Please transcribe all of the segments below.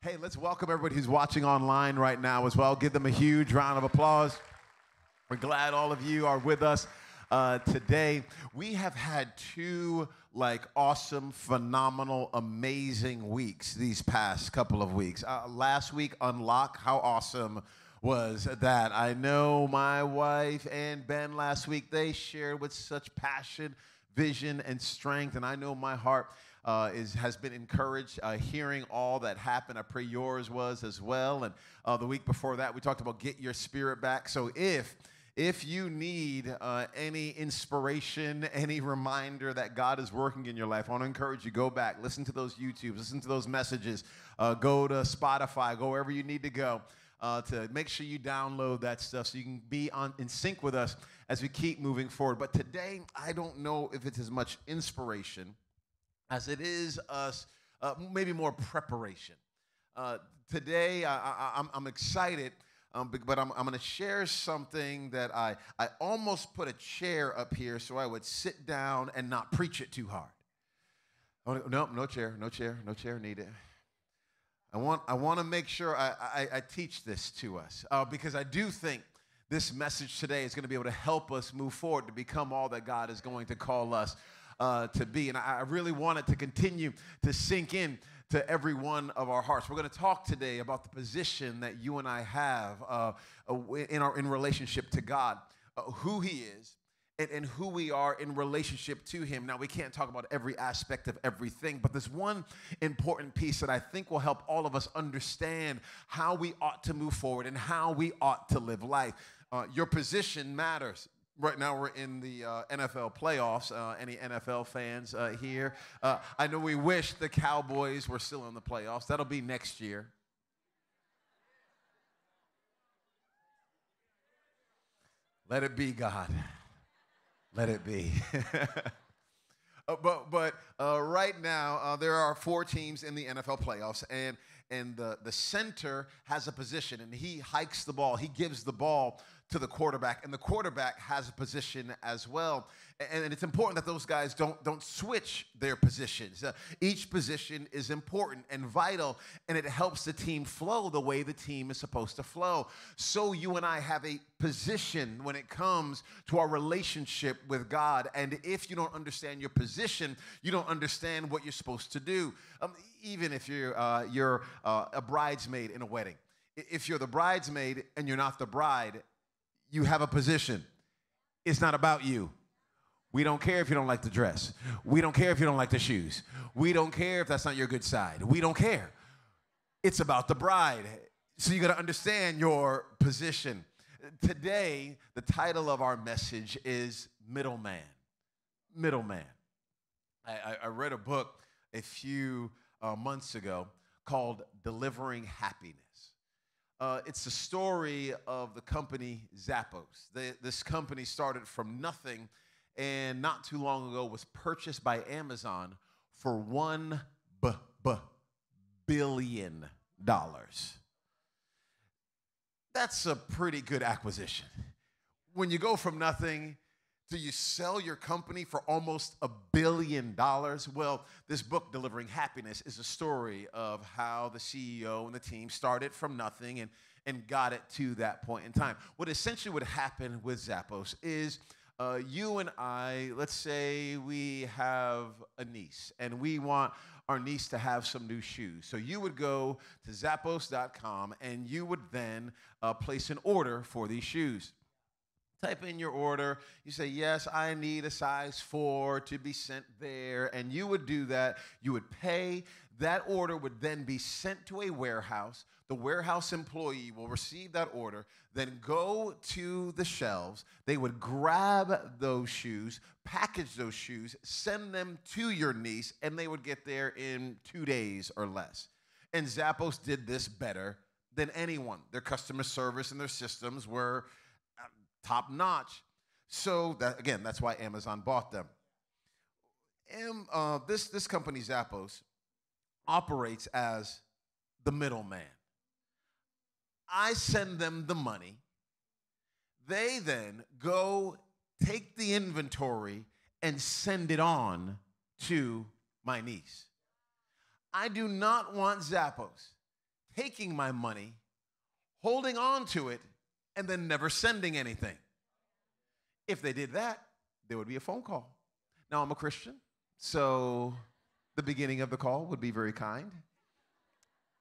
Hey, let's welcome everybody who's watching online right now as well. Give them a huge round of applause. We're glad all of you are with us today. We have had two awesome, phenomenal, amazing weeks these past couple of weeks. Last week, Unlock, how awesome was that? I know my wife and Ben last week, they shared with such passion, vision, and strength, and I know my heart has been encouraged hearing all that happened. I pray yours was as well. And the week before that, we talked about get your spirit back. So if you need any inspiration, any reminder that God is working in your life, I want to encourage you, go back, listen to those YouTubes, listen to those messages, go to Spotify, go wherever you need to go to make sure you download that stuff so you can be in sync with us as we keep moving forward. But today, I don't know if it's as much inspiration as it is us, maybe more preparation. Today, I'm excited, but I'm going to share something that I almost put a chair up here so I would sit down and not preach it too hard. Oh, no chair needed. I want to make sure I teach this to us because I do think this message today is going to be able to help us move forward to become all that God is going to call us to be. And I really want it to continue to sink in to every one of our hearts. We're going to talk today about the position that you and I have in relationship to God, who He is, and who we are in relationship to Him. Now, we can't talk about every aspect of everything, but there's one important piece that I think will help all of us understand how we ought to move forward and how we ought to live life. Your position matters. Right now, we're in the NFL playoffs. Any NFL fans here? I know we wish the Cowboys were still in the playoffs. That'll be next year. Let it be, God. Let it be. But right now, there are 4 teams in the NFL playoffs, and the center has a position, and he hikes the ball. He gives the ball to the quarterback, and the quarterback has a position as well. And it's important that those guys don't switch their positions. Each position is important and vital, and it helps the team flow the way the team is supposed to flow. So you and I have a position when it comes to our relationship with God. And if you don't understand your position, you don't understand what you're supposed to do. Even if you're a bridesmaid in a wedding. If you're the bridesmaid and you're not the bride, you have a position. It's not about you. We don't care if you don't like the dress. We don't care if you don't like the shoes. We don't care if that's not your good side. We don't care. It's about the bride. So you got to understand your position. Today, the title of our message is Middleman. Middleman. I read a book a few months ago called Delivering Happiness. It's the story of the company Zappos. This company started from nothing and not too long ago was purchased by Amazon for $1 billion. That's a pretty good acquisition. When you go from nothing to you sell your company for almost $1 billion, well, this book, Delivering Happiness, is a story of how the CEO and the team started from nothing and got it to that point in time. What essentially would happen with Zappos is you and I, let's say we have a niece, and we want our niece to have some new shoes. So you would go to Zappos.com, and you would then place an order for these shoes. Type in your order. You say, yes, I need a size 4 to be sent there. And you would do that. You would pay. That order would then be sent to a warehouse. The warehouse employee will receive that order, then go to the shelves. They would grab those shoes, package those shoes, send them to your niece, and they would get there in 2 days or less. And Zappos did this better than anyone. Their customer service and their systems were top notch. So that's why Amazon bought them. This company, Zappos, operates as the middleman. I send them the money. They then go take the inventory and send it on to my niece. I do not want Zappos taking my money, holding on to it, and then never sending anything. If they did that, there would be a phone call. Now, I'm a Christian, so the beginning of the call would be very kind.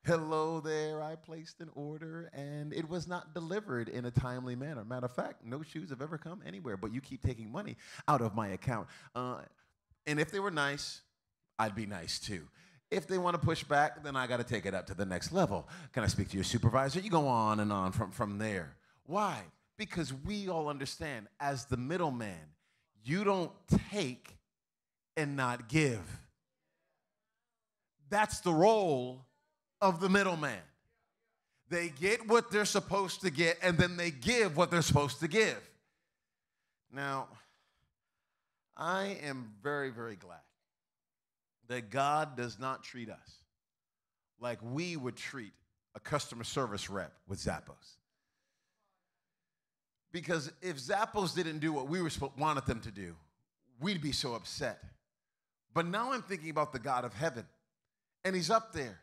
Hello there, I placed an order, and it was not delivered in a timely manner. Matter of fact, no shoes have ever come anywhere, but you keep taking money out of my account. And if they were nice, I'd be nice too. If they want to push back, then I got to take it up to the next level. Can I speak to your supervisor? You go on and on from there. Why? Because we all understand, as the middleman, you don't take and not give. That's the role of the middleman. They get what they're supposed to get, and then they give what they're supposed to give. Now, I am very, very glad that God does not treat us like we would treat a customer service rep with Zappos. Because if Zappos didn't do what we wanted them to do, we'd be so upset. But now I'm thinking about the God of heaven, and he's up there,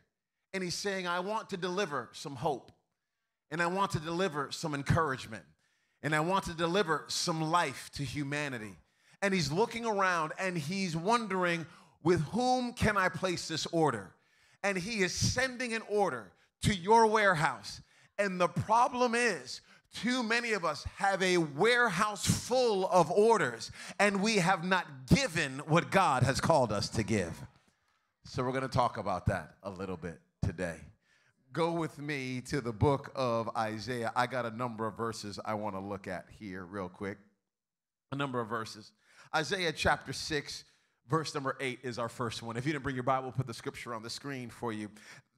and he's saying, I want to deliver some hope, and I want to deliver some encouragement, and I want to deliver some life to humanity. And he's looking around, and he's wondering, with whom can I place this order? And he is sending an order to your warehouse. And the problem is, too many of us have a warehouse full of orders, and we have not given what God has called us to give. So we're going to talk about that a little bit today. Go with me to the book of Isaiah. I got a number of verses I want to look at here real quick. A number of verses. Isaiah chapter 6, verse number 8 is our first one. If you didn't bring your Bible, we'll put the scripture on the screen for you.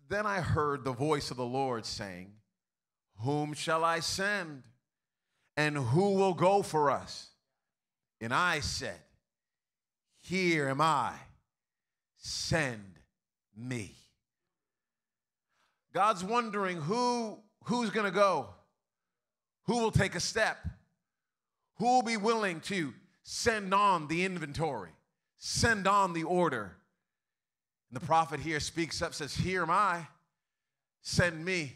Then I heard the voice of the Lord saying, whom shall I send? And who will go for us? And I said, here am I, send me. God's wondering who's going to go? Who will take a step? Who will be willing to send on the inventory, send on the order? And the prophet here speaks up, says, here am I, send me.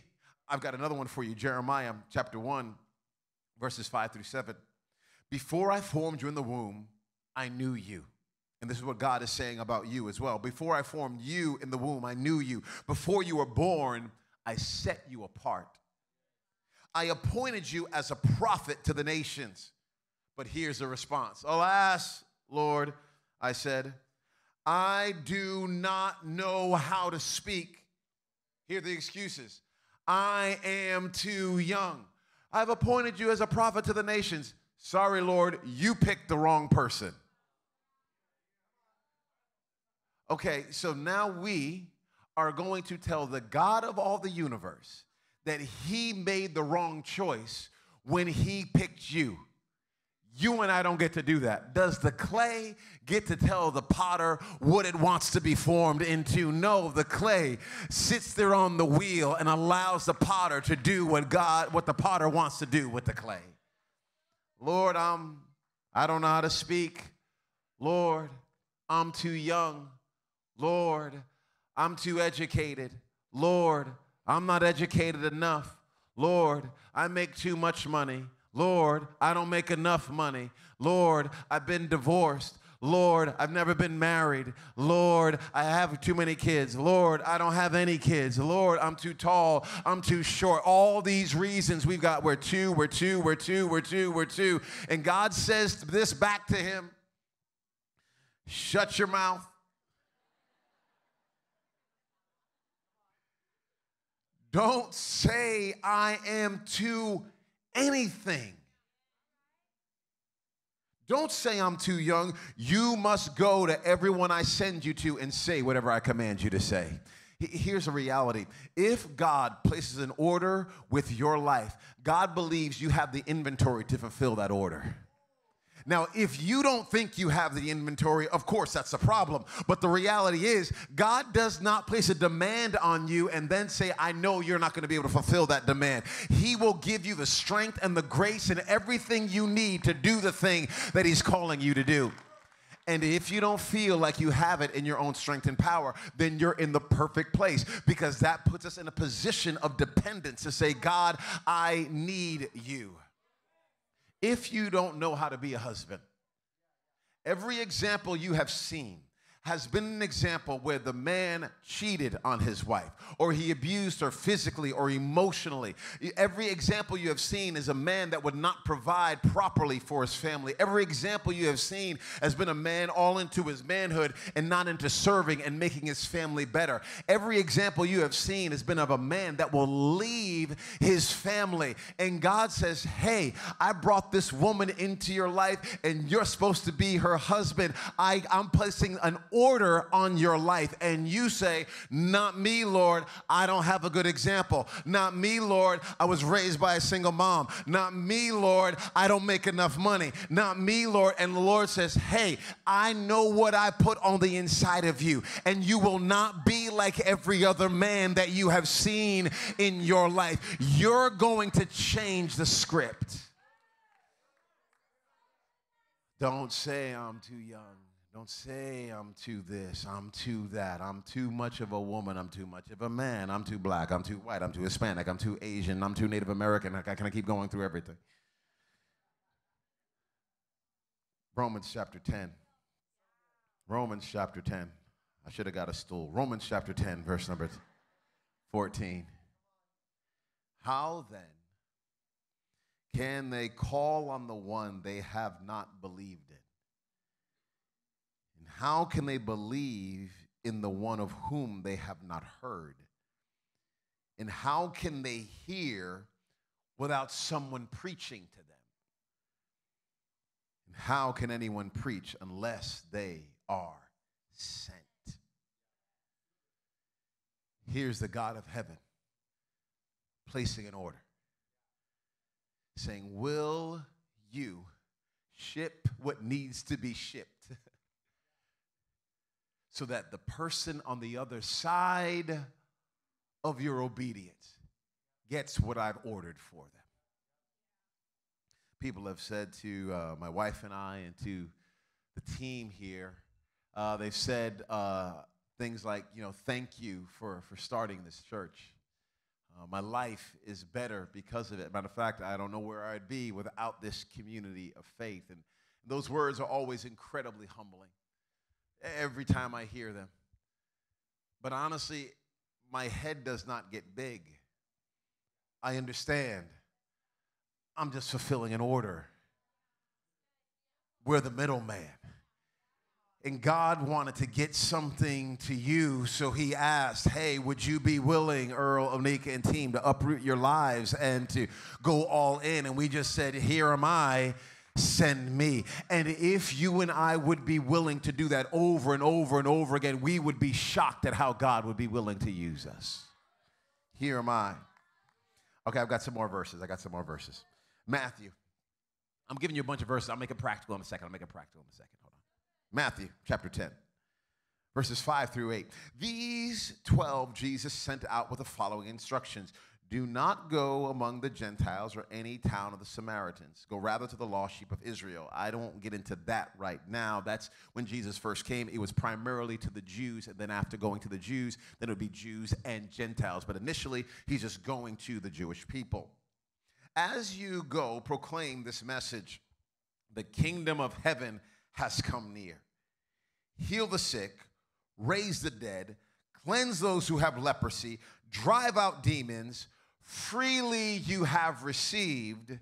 I've got another one for you, Jeremiah chapter 1, verses 5 through 7. Before I formed you in the womb, I knew you. And this is what God is saying about you as well. Before I formed you in the womb, I knew you. Before you were born, I set you apart. I appointed you as a prophet to the nations. But here's the response. Alas, Lord, I said, I do not know how to speak. Here are the excuses. I am too young. I've appointed you as a prophet to the nations. Sorry, Lord, you picked the wrong person. Okay, so now we are going to tell the God of all the universe that he made the wrong choice when he picked you. You and I don't get to do that. Does the clay get to tell the potter what it wants to be formed into? No, the clay sits there on the wheel and allows the potter to do what the potter wants to do with the clay. Lord, I don't know how to speak. Lord, I'm too young. Lord, I'm too educated. Lord, I'm not educated enough. Lord, I make too much money. Lord, I don't make enough money. Lord, I've been divorced. Lord, I've never been married. Lord, I have too many kids. Lord, I don't have any kids. Lord, I'm too tall. I'm too short. All these reasons we've got, we're two. And God says this back to him, shut your mouth. Don't say I am too anything. Don't say I'm too young. You must go to everyone I send you to and say whatever I command you to say. Here's a reality. If God places an order with your life, God believes you have the inventory to fulfill that order. Now, if you don't think you have the inventory, of course, that's a problem. But the reality is, God does not place a demand on you and then say, I know you're not going to be able to fulfill that demand. He will give you the strength and the grace and everything you need to do the thing that he's calling you to do. And if you don't feel like you have it in your own strength and power, then you're in the perfect place, because that puts us in a position of dependence to say, God, I need you. If you don't know how to be a husband, every example you have seen has been an example where the man cheated on his wife, or he abused her physically or emotionally. Every example you have seen is a man that would not provide properly for his family. Every example you have seen has been a man all into his manhood and not into serving and making his family better. Every example you have seen has been of a man that will leave his family. And God says, hey, I brought this woman into your life, and you're supposed to be her husband. I'm placing an order on your life. And you say, not me, Lord. I don't have a good example. Not me, Lord. I was raised by a single mom. Not me, Lord. I don't make enough money. Not me, Lord. And the Lord says, hey, I know what I put on the inside of you, and you will not be like every other man that you have seen in your life. You're going to change the script. Don't say I'm too young. Don't say I'm too this, I'm too that, I'm too much of a woman, I'm too much of a man, I'm too black, I'm too white, I'm too Hispanic, I'm too Asian, I'm too Native American. Can I keep going through everything? Romans chapter 10. Romans chapter 10. I should have got a stool. Romans chapter 10, verse number 14. How then can they call on the one they have not believed in? And how can they believe in the one of whom they have not heard? And how can they hear without someone preaching to them? And how can anyone preach unless they are sent? Here's the God of heaven placing an order, saying, will you ship what needs to be shipped so that the person on the other side of your obedience gets what I've ordered for them? People have said to my wife and I and to the team here, they've said things like, thank you for starting this church. My life is better because of it. Matter of fact, I don't know where I'd be without this community of faith. And those words are always incredibly humbling every time I hear them. But honestly, my head does not get big. I understand. I'm just fulfilling an order. We're the middleman. And God wanted to get something to you, so he asked, hey, would you be willing, Earl, Onika, and team, to uproot your lives and to go all in? And we just said, here am I, send me. And if you and I would be willing to do that over and over and over again, we would be shocked at how God would be willing to use us. Here am I. Okay, I've got some more verses. Matthew. I'm giving you a bunch of verses. I'll make it practical in a second. Hold on. Matthew chapter 10, verses 5 through 8. These 12 Jesus sent out with the following instructions. Do not go among the Gentiles or any town of the Samaritans. Go rather to the lost sheep of Israel. I don't get into that right now. That's when Jesus first came. It was primarily to the Jews, and then after going to the Jews, then it would be Jews and Gentiles. But initially, he's just going to the Jewish people. As you go, proclaim this message. The kingdom of heaven has come near. Heal the sick, raise the dead, cleanse those who have leprosy, drive out demons. Freely you have received,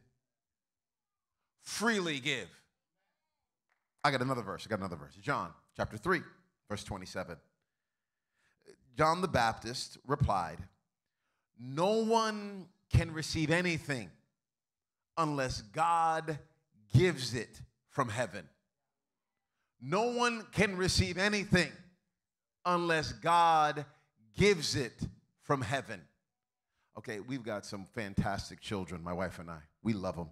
freely give. I got another verse. John chapter 3, verse 27. John the Baptist replied, no one can receive anything unless God gives it from heaven. No one can receive anything unless God gives it from heaven. Okay, we've got some fantastic children, my wife and I. We love them.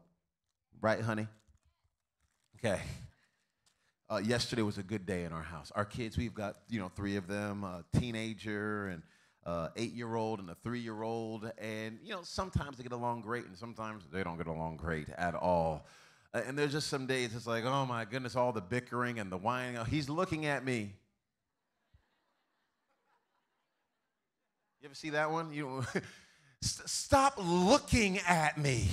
Right, honey? Okay. Yesterday was a good day in our house. Our kids, we've got, 3 of them, a teenager and 8-year-old and a 3-year-old. And, sometimes they get along great and sometimes they don't get along great at all. And there's just some days it's like, oh my goodness, all the bickering and the whining. He's looking at me. You ever see that one? You stop looking at me.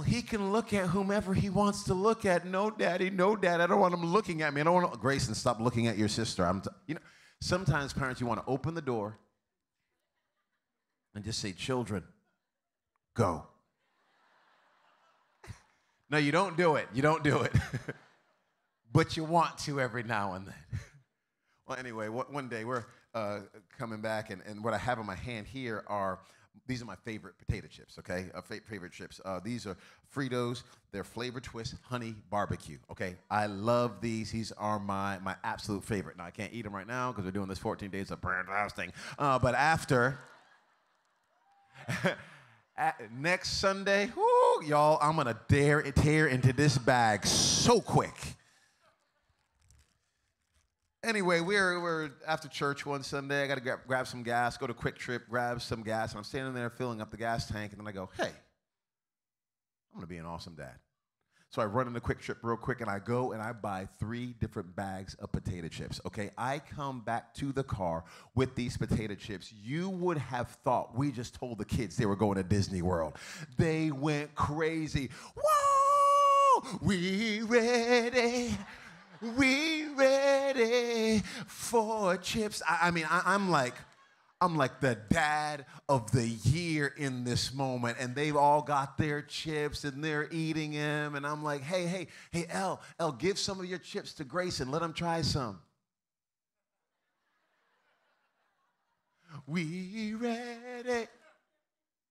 He can look at whomever he wants to look at. No, Daddy, no, Dad. I don't want him looking at me. I don't want Grayson, stop looking at your sister. Sometimes parents, you want to open the door and just say, children, go. No, you don't do it. You don't do it. But you want to every now and then. Well, anyway, one day we're coming back, and what I have in my hand here these are my favorite potato chips, okay? Favorite chips. These are Fritos. They're flavor twist honey barbecue, okay? I love these. These are my absolute favorite. Now, I can't eat them right now because we're doing this 14 days of brand fasting. But after, next Sunday, whoo, y'all, I'm going to tear into this bag so quick. Anyway, we're after church one Sunday. I got to grab some gas, go to Quick Trip, grab some gas, and I'm standing there filling up the gas tank, and then I go, hey, I'm going to be an awesome dad. So I run into Quick Trip real quick, and I go and I buy 3 different bags of potato chips, okay? I come back to the car with these potato chips. You would have thought we just told the kids they were going to Disney World. They went crazy. Whoa, we ready. We ready for chips. I'm like the dad of the year in this moment, and they've all got their chips and they're eating them, and I'm like, hey, Elle, give some of your chips to Grayson. Let him try some. We ready.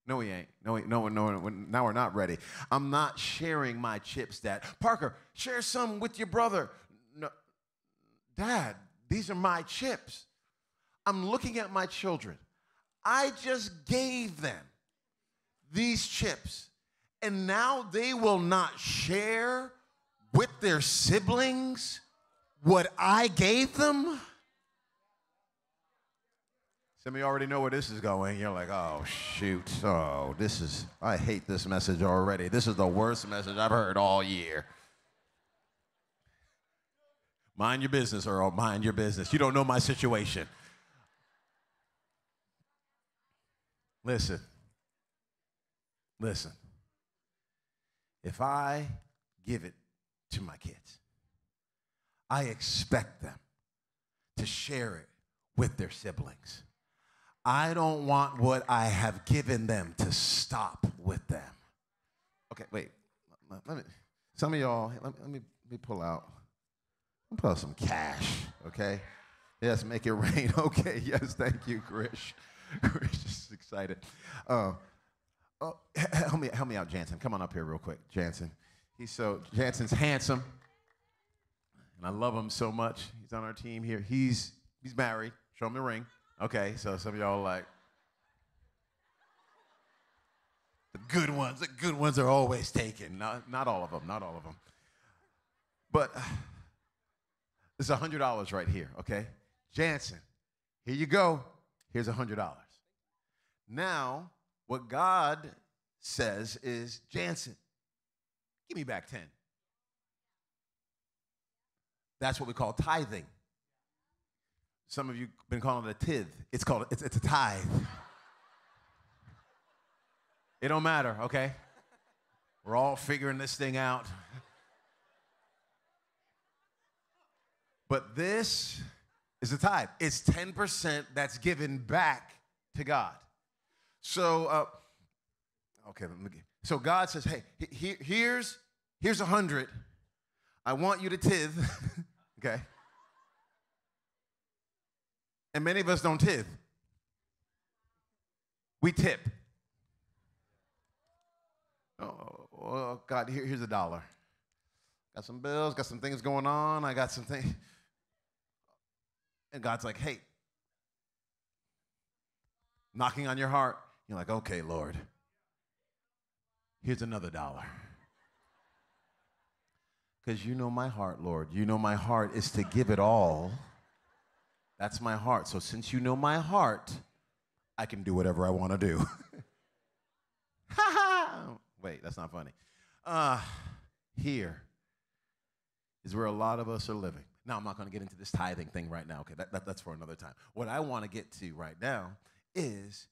No, we ain't. No, now we're not ready. I'm not sharing my chips, Dad. Parker, share some with your brother. No, Dad, these are my chips. I'm looking at my children. I just gave them these chips, and now they will not share with their siblings what I gave them? Some of you already know where this is going. You're like, oh, shoot. Oh, I hate this message already. This is the worst message I've heard all year. Mind your business, Earl. Mind your business. You don't know my situation. Listen. If I give it to my kids, I expect them to share it with their siblings. I don't want what I have given them to stop with them. Okay, wait. Some of y'all, let me pull out. Put out some cash, okay? Yes, make it rain. Okay, yes, thank you, Grish. Grish is excited. Help me out, Jansen. Come on up here real quick, Jansen. Jansen's handsome, and I love him so much. He's on our team here. He's married. Show him the ring. Okay, so some of y'all are like, the good ones are always taken. Not all of them, But it's $100 right here, okay? Jansen, here you go. Here's $100. Now, what God says is, Jansen, give me back 10. That's what we call tithing. Some of you have been calling it a tithe. It's a tithe. It don't matter, okay? We're all figuring this thing out. But this is a tithe. It's 10% that's given back to God. So, so God says, hey, here's 100. I want you to tithe, okay? And many of us don't tithe. We tip. Oh, well, God, here's $1. Got some bills, got some things going on. I got some things. And God's like, hey, knocking on your heart. You're like, okay, Lord, here's another $1. Because you know my heart, Lord. You know my heart is to give it all. That's my heart. So since you know my heart, I can do whatever I want to do. Wait, that's not funny. Here is where a lot of us are living. Now, I'm not going to get into this tithing thing right now. Okay, that's for another time. What I want to get to right now is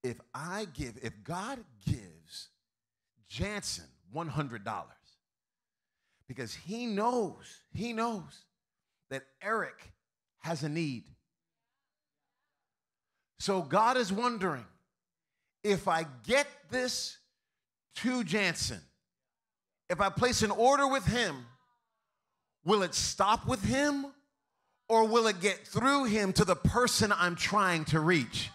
if God gives Jansen $100 because he knows that Eric has a need. So God is wondering, if I get this to Jansen, if I place an order with him, will it stop with him or will it get through him to the person I'm trying to reach?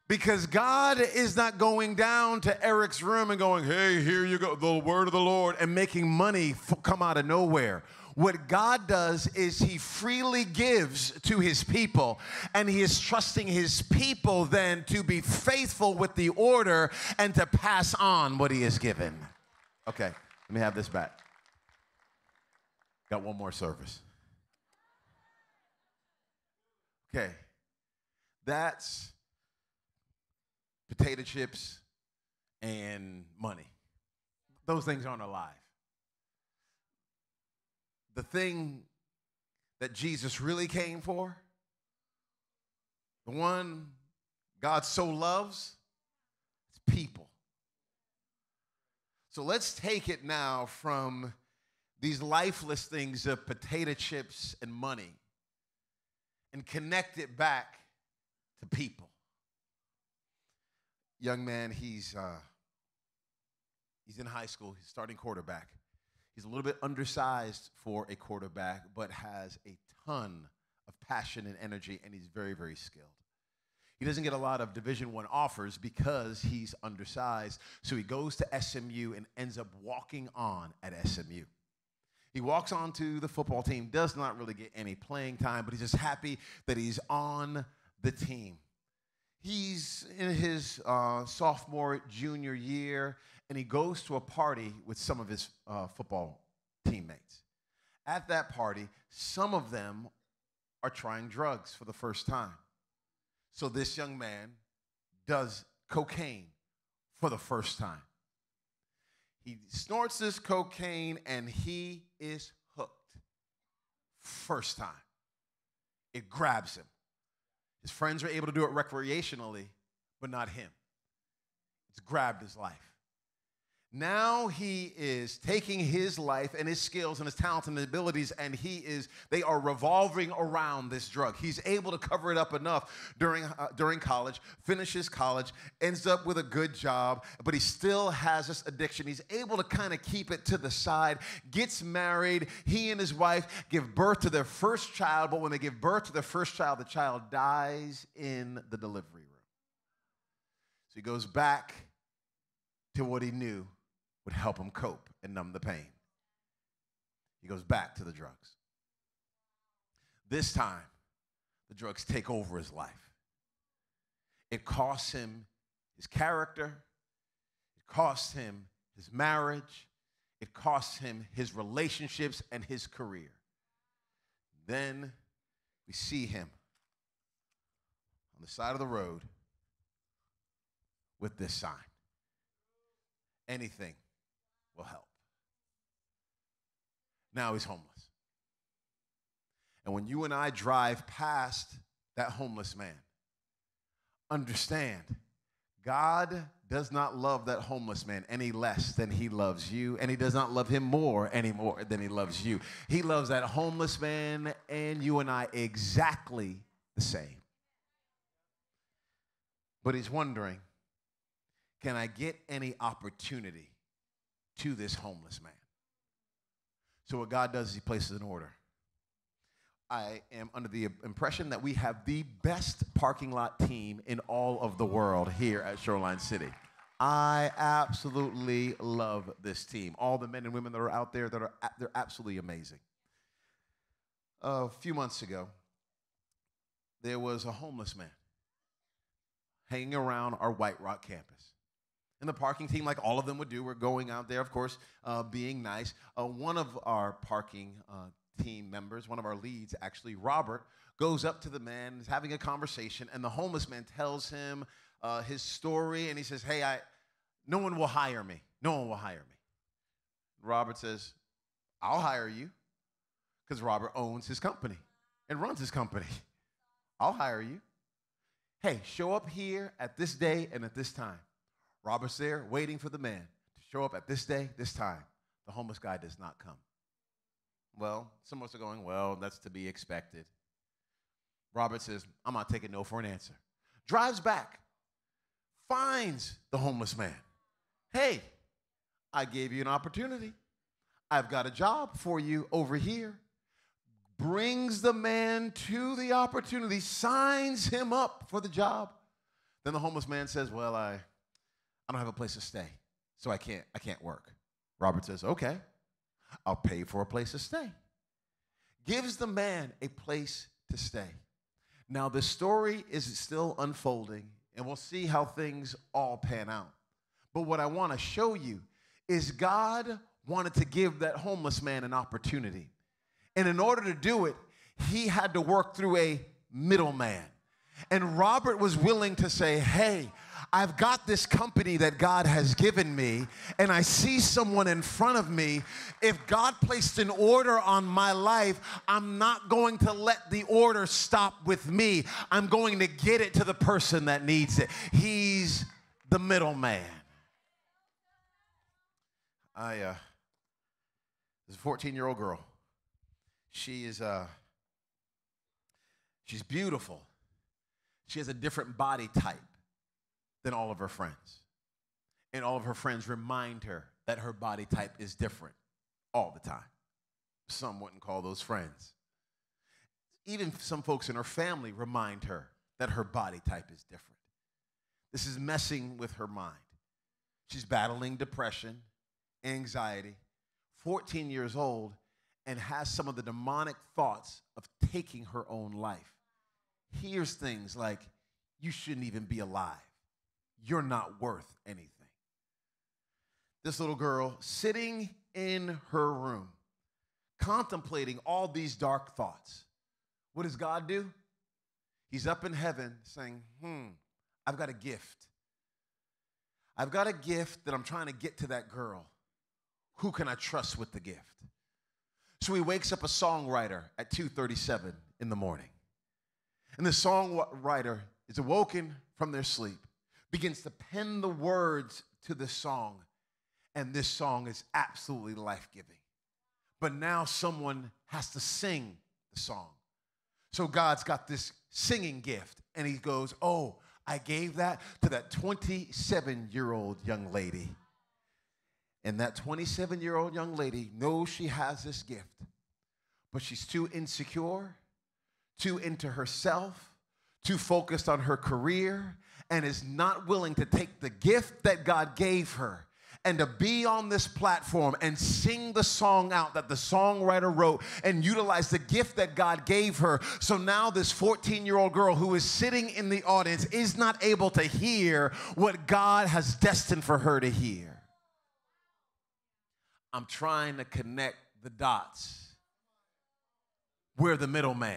Because God is not going down to Eric's room and going, hey, here you go, the word of the Lord, and making money come out of nowhere. What God does is he freely gives to his people, and he is trusting his people then to be faithful with the order and to pass on what he has given. Okay, let me have this back. Got one more service. Okay, that's potato chips and money. Those things aren't alive. The thing that Jesus really came for, the one God so loves, is people. So let's take it now from these lifeless things of potato chips and money and connect it back to people. Young man, he's in high school. He's starting quarterback. He's a little bit undersized for a quarterback, but has a ton of passion and energy, and he's very, very skilled. He doesn't get a lot of Division I offers because he's undersized, so he goes to SMU and ends up walking on at SMU. He walks on to the football team, does not really get any playing time, but he's just happy that he's on the team. He's in his sophomore, junior year, and he goes to a party with some of his football teammates. At that party, some of them are trying drugs for the first time. So this young man does cocaine for the first time. He snorts this cocaine, and he is hooked. First time. It grabs him. His friends are able to do it recreationally, but not him. It's grabbed his life. Now he is taking his life and his skills and his talents and his abilities, and they are revolving around this drug. He's able to cover it up enough during college, finishes college, ends up with a good job, but he still has this addiction. He's able to kind of keep it to the side, gets married. He and his wife give birth to their first child, but when they give birth to their first child, the child dies in the delivery room. So he goes back to what he knew would help him cope and numb the pain. He goes back to the drugs. This time, the drugs take over his life. It costs him his character. It costs him his marriage. It costs him his relationships and his career. Then we see him on the side of the road with this sign. Anything will help. Now he's homeless. And when you and I drive past that homeless man, understand, God does not love that homeless man any less than he loves you, and he does not love him any more than he loves you. He loves that homeless man and you and I exactly the same. But he's wondering, can I get any opportunity to this homeless man? So what God does is he places an order. I am under the impression that we have the best parking lot team in all of the world here at Shoreline City. I absolutely love this team. All the men and women that are out there, they're absolutely amazing. A few months ago, there was a homeless man hanging around our White Rock campus. And the parking team, like all of them would do, we're going out there, of course, being nice. One of our parking team members, one of our leads, actually, Robert, goes up to the man, is having a conversation, and the homeless man tells him his story, and he says, hey, No one will hire me. No one will hire me. Robert says, I'll hire you, because Robert owns his company and runs his company. I'll hire you. Hey, show up here at this day and at this time. Robert's there waiting for the man to show up at this day, this time. The homeless guy does not come. Well, some of us are going, well, that's to be expected. Robert says, I'm not taking no for an answer. Drives back, finds the homeless man. Hey, I gave you an opportunity. I've got a job for you over here. Brings the man to the opportunity, signs him up for the job. Then the homeless man says, well, I don't have a place to stay, so I can't work. Robert says, okay, I'll pay for a place to stay. Gives the man a place to stay. Now, the story is still unfolding, and we'll see how things all pan out. But what I want to show you is God wanted to give that homeless man an opportunity. And in order to do it, he had to work through a middleman. And Robert was willing to say, hey, I've got this company that God has given me, and I see someone in front of me. If God placed an order on my life, I'm not going to let the order stop with me. I'm going to get it to the person that needs it. He's the middleman. There's a 14-year-old girl. She's beautiful. She has a different body type than all of her friends. And all of her friends remind her that her body type is different all the time. Some wouldn't call those friends. Even some folks in her family remind her that her body type is different. This is messing with her mind. She's battling depression, anxiety, 14 years old, and has some of the demonic thoughts of taking her own life. Hears things like, you shouldn't even be alive. You're not worth anything. This little girl sitting in her room, contemplating all these dark thoughts. What does God do? He's up in heaven saying, I've got a gift. I've got a gift that I'm trying to get to that girl. Who can I trust with the gift? So he wakes up a songwriter at 2:37 in the morning. And the songwriter is awoken from their sleep, begins to pen the words to the song, and this song is absolutely life-giving. But now someone has to sing the song. So God's got this singing gift, and he goes, oh, I gave that to that 27-year-old young lady. And that 27-year-old young lady knows she has this gift, but she's too insecure, too into herself, too focused on her career, and is not willing to take the gift that God gave her and to be on this platform and sing the song out that the songwriter wrote and utilize the gift that God gave her. So now this 14-year-old girl who is sitting in the audience is not able to hear what God has destined for her to hear. I'm trying to connect the dots. We're the middleman.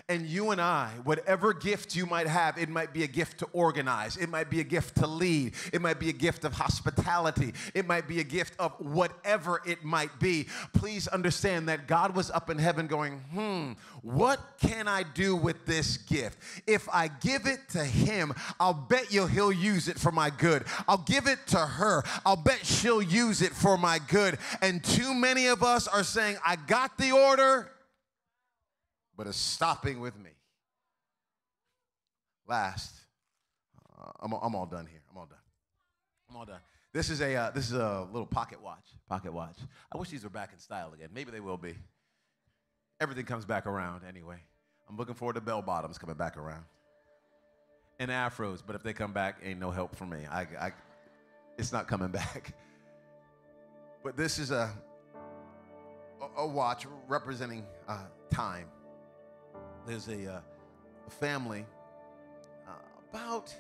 And you and I, whatever gift you might have, it might be a gift to organize. It might be a gift to lead. It might be a gift of hospitality. It might be a gift of whatever it might be. Please understand that God was up in heaven going, what can I do with this gift? If I give it to him, I'll bet you he'll use it for my good. I'll give it to her. I'll bet she'll use it for my good. And too many of us are saying, I got the order, but it's stopping with me. Last, I'm all done here. I'm all done. This is a little pocket watch. I wish these were back in style again. Maybe they will be. Everything comes back around anyway. I'm looking forward to bell bottoms coming back around. And afros, but if they come back, ain't no help for me. It's not coming back. But this is a watch representing time. There's a family about,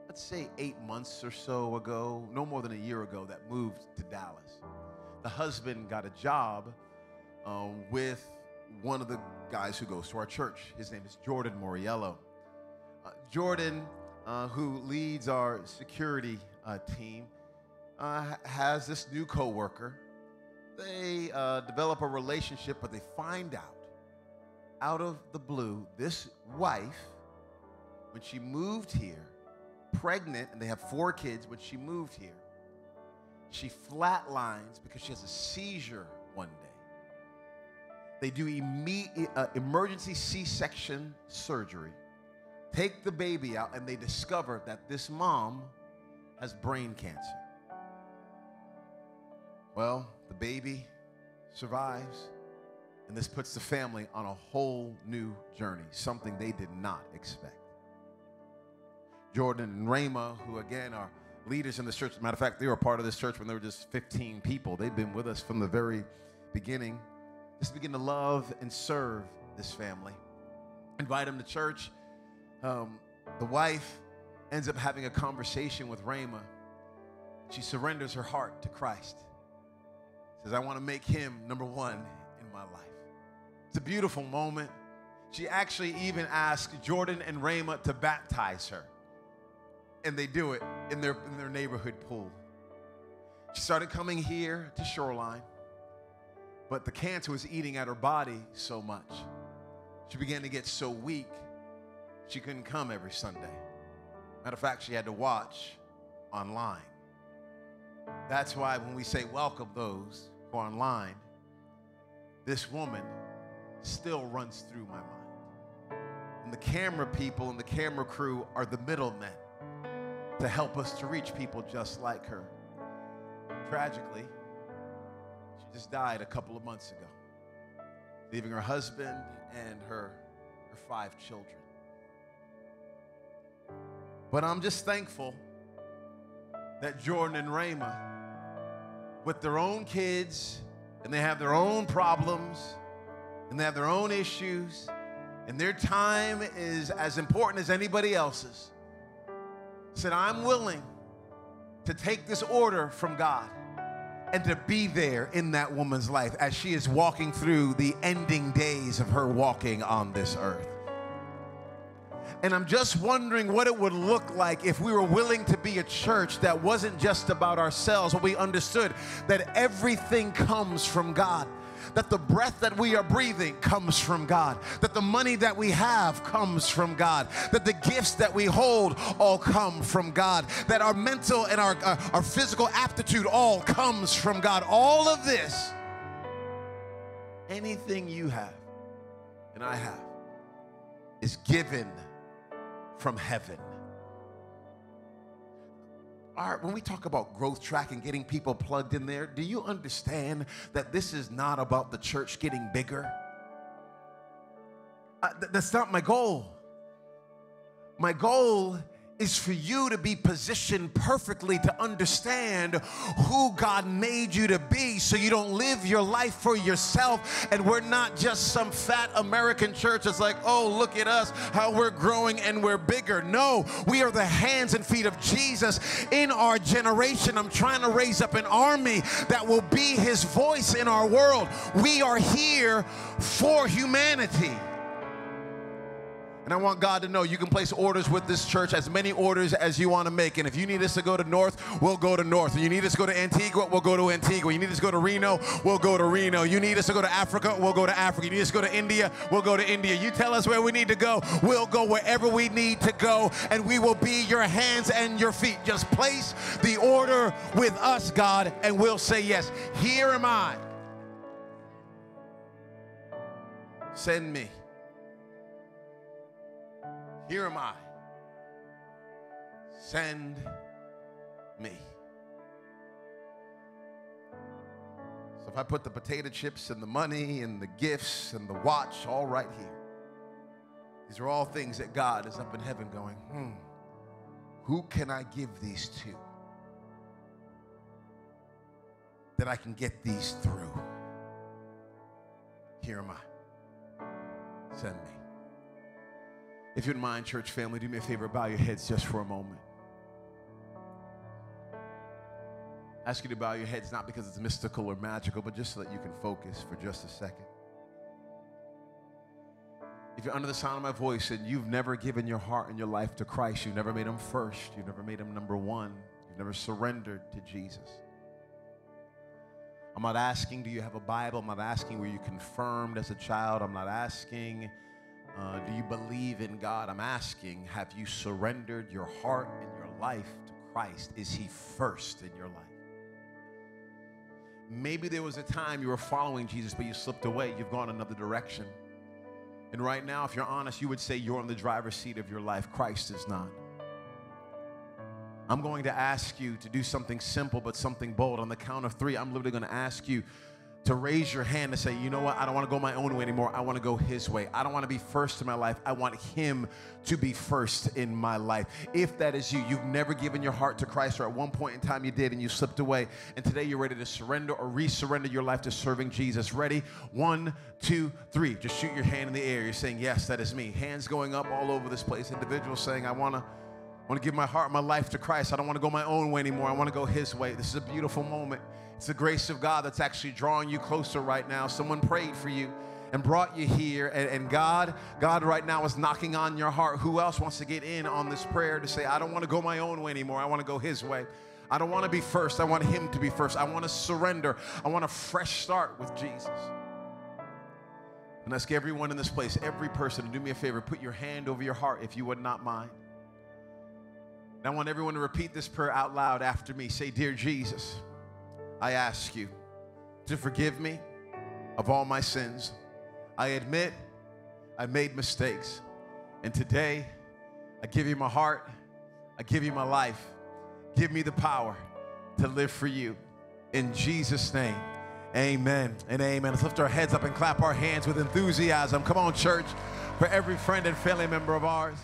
let's say, 8 months or so ago, no more than a year ago, that moved to Dallas. The husband got a job with one of the guys who goes to our church. His name is Jordan Moriello. Jordan, who leads our security team has this new coworker. They develop a relationship, but they find out of the blue, this wife, when she moved here, pregnant, and they have 4 kids, when she moved here, she flatlines because she has a seizure one day. They do emergency C-section surgery, take the baby out, and they discover that this mom has brain cancer. Well, the baby survives, and this puts the family on a whole new journey, something they did not expect. Jordan and Rama, who again are leaders in this church. As a matter of fact, they were part of this church when there were just 15 people. They've been with us from the very beginning. Just begin to love and serve this family. Invite them to church. The wife ends up having a conversation with Rama. She surrenders her heart to Christ. Says, I want to make him number one in my life. It's a beautiful moment. She actually even asked Jordan and Rama to baptize her. And they do it in their neighborhood pool. She started coming here to Shoreline, but the cancer was eating at her body so much. She began to get so weak, she couldn't come every Sunday. Matter of fact, she had to watch online. That's why when we say welcome those who are online, this woman still runs through my mind. And the camera people and the camera crew are the middlemen to help us to reach people just like her. Tragically, she just died a couple of months ago, leaving her husband and her 5 children. But I'm just thankful that Jordan and Rama, with their own kids, and they have their own problems, and they have their own issues, and their time is as important as anybody else's, said, I'm willing to take this order from God and to be there in that woman's life as she is walking through the ending days of her walking on this earth. And I'm just wondering what it would look like if we were willing to be a church that wasn't just about ourselves, but we understood that everything comes from God. That the breath that we are breathing comes from God. That the money that we have comes from God. That the gifts that we hold all come from God. That our mental and our physical aptitude all comes from God. All of this, anything you have and I have, is given from heaven. All right, when we talk about growth track and getting people plugged in there, do you understand that this is not about the church getting bigger? That's not my goal. My goal is for you to be positioned perfectly to understand who God made you to be, so you don't live your life for yourself, and we're not just some fat American church that's like, oh, look at us, how we're growing and we're bigger. No, we are the hands and feet of Jesus in our generation. I'm trying to raise up an army that will be his voice in our world. We are here for humanity. And I want God to know you can place orders with this church, as many orders as you want to make. And if you need us to go to North, we'll go to North. And you need us to go to Antigua, we'll go to Antigua. You need us to go to Reno, we'll go to Reno. You need us to go to Africa, we'll go to Africa. You need us to go to India, we'll go to India. You tell us where we need to go, we'll go wherever we need to go, and we will be your hands and your feet. Just place the order with us, God, and we'll say yes. Here am I. Send me. Here am I. Send me. So if I put the potato chips and the money and the gifts and the watch all right here, these are all things that God is up in heaven going, who can I give these to that I can get these through? Here am I. Send me. If you wouldn't mind, church family, do me a favor, bow your heads just for a moment. I ask you to bow your heads not because it's mystical or magical, but just so that you can focus for just a second. If you're under the sound of my voice and you've never given your heart and your life to Christ, you've never made him first, you've never made him number one, you've you've never surrendered to Jesus. I'm not asking, do you have a Bible? I'm not asking, were you confirmed as a child? I'm not asking, do you believe in God? I'm asking, have you surrendered your heart and your life to Christ? Is he first in your life? Maybe there was a time you were following Jesus, but you slipped away. You've gone another direction. And right now, if you're honest, you would say you're in the driver's seat of your life. Christ is not. I'm going to ask you to do something simple but something bold. On the count of 3, I'm literally going to ask you to raise your hand and say, you know what, I don't want to go my own way anymore. I want to go his way. I don't want to be first in my life. I want him to be first in my life. If that is you, you've never given your heart to Christ, or at one point in time you did and you slipped away, and today you're ready to surrender or resurrender your life to serving Jesus. Ready? 1, 2, 3. Just shoot your hand in the air. You're saying, yes, that is me. Hands going up all over this place. Individuals saying, I want to give my heart, my life to Christ. I don't want to go my own way anymore. I want to go his way. This is a beautiful moment. It's the grace of God that's actually drawing you closer right now. Someone prayed for you and brought you here. And God right now is knocking on your heart. Who else wants to get in on this prayer to say, I don't want to go my own way anymore. I want to go his way. I don't want to be first. I want him to be first. I want to surrender. I want a fresh start with Jesus. And ask everyone in this place, every person, to do me a favor, put your hand over your heart if you would not mind. And I want everyone to repeat this prayer out loud after me. Say, dear Jesus, I ask you to forgive me of all my sins. I admit I made mistakes. And today, I give you my heart. I give you my life. Give me the power to live for you. In Jesus' name, amen and amen. Let's lift our heads up and clap our hands with enthusiasm. Come on, church, for every friend and family member of ours.